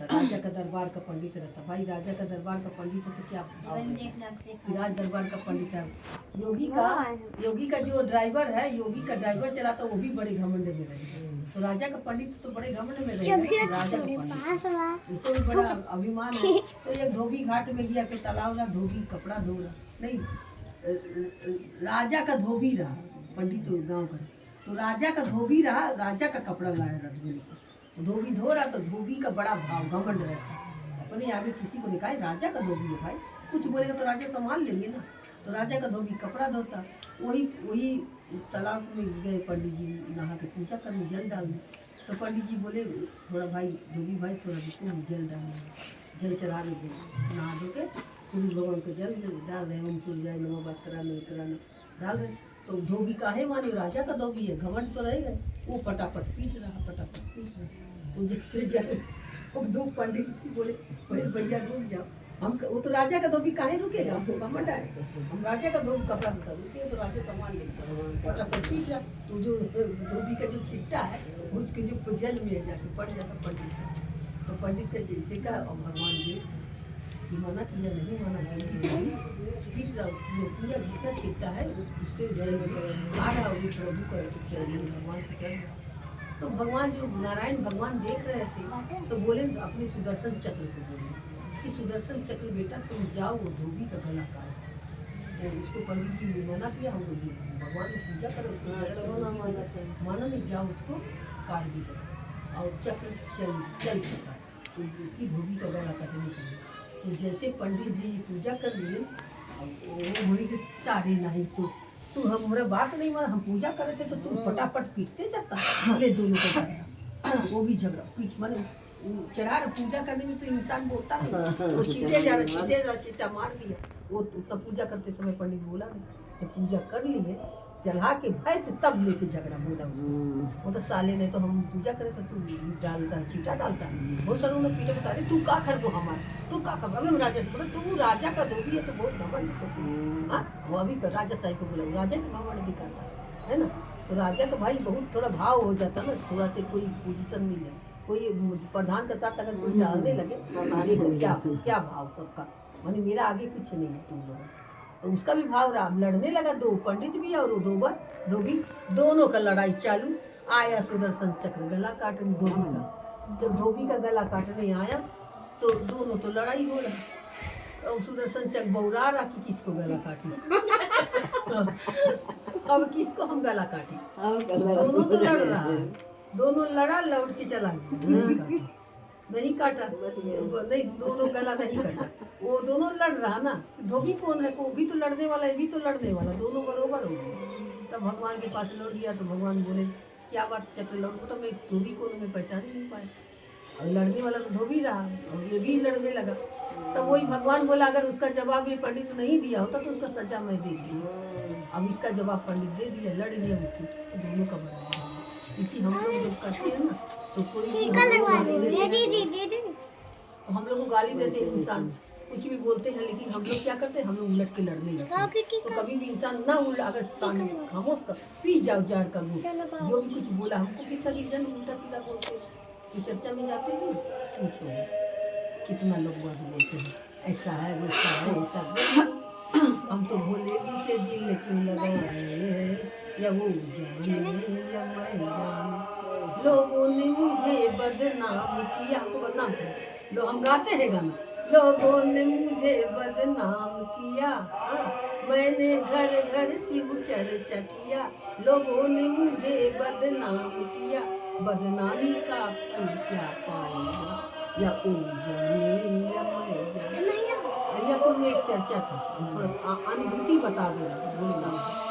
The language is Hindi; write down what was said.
राजा का दरबार का पंडित रहता। भाई राजा का दरबार का पंडित है तो क्या राज दरबार का पंडित है। योगी का जो ड्राइवर है, योगी का ड्राइवर चलाता वो भी बड़े घमंड में रहे। तो राजा का पंडित तो बड़े घमंड में रहे। राजा का पंडित उसको भी बड़ा अभिमान है। तो एक धोबी घाट में गया कि तालाब रहा, धोबी कपड़ा धो रहा, नहीं राजा का धोबी रहा, पंडित तो गाँव का। तो राजा का धोबी रहा, राजा का कपड़ा लाया रहा धोने को। धोबी धो रहा तो धोबी का बड़ा भाव घमंड रहता, अपने आगे किसी को दिखाए राजा का धोबी है भाई, कुछ बोलेगा तो राजा संभाल लेंगे ना। तो राजा का धोबी कपड़ा धोता। वही तालाब में गए पंडित जी नहा के पूजा करने, जल डालने। तो पंडित जी बोले थोड़ा भाई धोबी भाई थोड़ा देखो जल डालने, जल चढ़ा रहे नहा धो के सूर्य भगवान को जल डाल रहे, ओम सूर्य नमः बात कराना डाल रहे। तो धोबी काहे माने, राजा का धोबी है, घमंड तो रहेगा। वो पटापट पीट रहा। तो जैसे जल वो दो पंडित जी बोले भैया रुक जाओ, हम वो तो राजा का धोबी काहे रुकेगा, हमको घमंड है, हम राजा का धोबी कपड़ा धोता रुके तो राजा सामान लेता पटापट पीट रहा। तो जो धोबी का जो छिट्टा है उसके जो जल में जाके पड़ जाता पंडित। तो पंडित का छिटका और भगवान जी माना किया नहीं माना पूरा जितना छिट्टा है उसके जल में आ रहा वो प्रभु का चरण भगवान के चरण। तो भगवान जो नारायण भगवान देख रहे थे तो बोले अपने सुदर्शन चक्र को बोले कि सुदर्शन चक्र बेटा तुम जाओ वो धोबी का गला काट। उसको पंडित जी ने मना किया, हम लोग भगवान की पूजा करो माना नहीं, जाओ उसको काट दीजिए और चक्र चल चुका तो धोबी का गला काटने के लिए। तो जैसे पंडित जी पूजा कर लिए वो बोली कि सारे नहीं तो तू हमारा बात नहीं माना, हम पूजा कर रहे थे तो तू फटाफट पीटते जाता बोले दोनों को झगड़ा। वो भी झगड़ा पीट माने चढ़ा रहा, पूजा करने में तो इंसान बोलता है वो चीटे जा रहा चीटा मार दिया। वो तब पूजा करते समय पंडित बोला नहीं, जब पूजा कर लिए चढ़ा के भाई तब लेके झगड़ा बोला वो तो साले ने तो हम पूजा करे तो तू डालता चीटा डालता। बहुत सारे उन्होंने पीटे बता रहे तू का कर दो हमारा तू का कर, अभी राजा को बोला तू राजा का धोबी है तो बहुत घमंड। हाँ वो अभी राजा साहब को बोला राजा का घमंड दिखाता है ना। तो राजा का भाई बहुत थोड़ा भाव हो जाता ना, थोड़ा से कोई पोजीशन मिल जाए, कोई प्रधान के साथ अगर कोई डालने लगे देखो क्या भाव सबका, मानी मेरा आगे कुछ नहीं है तुम लोग। तो उसका भी भाव रहा, लड़ने लगा, दो पंडित भी और धोबी दोनों का लड़ाई चालू। आया सुदर्शन चक्र गला काटने धोबी का, जब धोबी का गला काटने आया तो दोनों तो लड़ाई हो रहा। और सुदर्शन चक्र बौरा रहा कि किसको गला काटे अब किसको हम गला काटे, दोनों तो लड़ रहा है, दोनों लड़ा लौट के चला गया, नहीं काटा नहीं, दोनों गला नहीं काटा, वो दोनों लड़ रहा ना। धोबी कौन है, को भी तो लड़ने वाला है, भी तो लड़ने वाला, दोनों बरोबर हो गए। तब भगवान के पास लौट गया तो भगवान बोले क्या बात चक्र लौट, तो मैं धोबी को मैं पहचान ही नहीं पाया, और लड़ने वाला तो धोबी रहा और ये भी लड़ने लगा। तब वही भगवान बोला अगर उसका जवाब ये पंडित नहीं दिया होता तो उसका सजा मैं दे दी, अब इसका जवाब पंडित दे दिया, लड़ लिया उससे, दोनों का बराबर। इसी हम लोग जब करते हैं ना तो कोई हम लोग को गाली देते हैं, इंसान कुछ भी बोलते हैं, लेकिन हम लोग क्या करते हैं, हम लोग उलट के लड़ने लगते हैं। तो कभी भी इंसान ना अगर खामोश कर पी जाओ जार का गुड़, जो भी कुछ बोला हमको कितना जन उल्टा सीधा बोलते हैं, तो चर्चा में जाते हैं पूछो कितना लोग बोलते हैं ऐसा है वैसा है ऐसा। हम तो बोले जी से दिल लेकिन लगा या वो जाने या मैं जान, लोगों ने मुझे बदनाम किया, हमको बदनाम किया। लो हम गाते हैं गाना, लोगों ने मुझे बदनाम किया, मैंने घर घर सिर्फ चर्चा किया, लोगों ने मुझे बदनाम किया, बदनामी का फल क्या पाएगा, या ओ जाने या मैं जाने। अय्यापुर में एक चर्चा था, थोड़ा सा अनुभूति बता दे बोलना।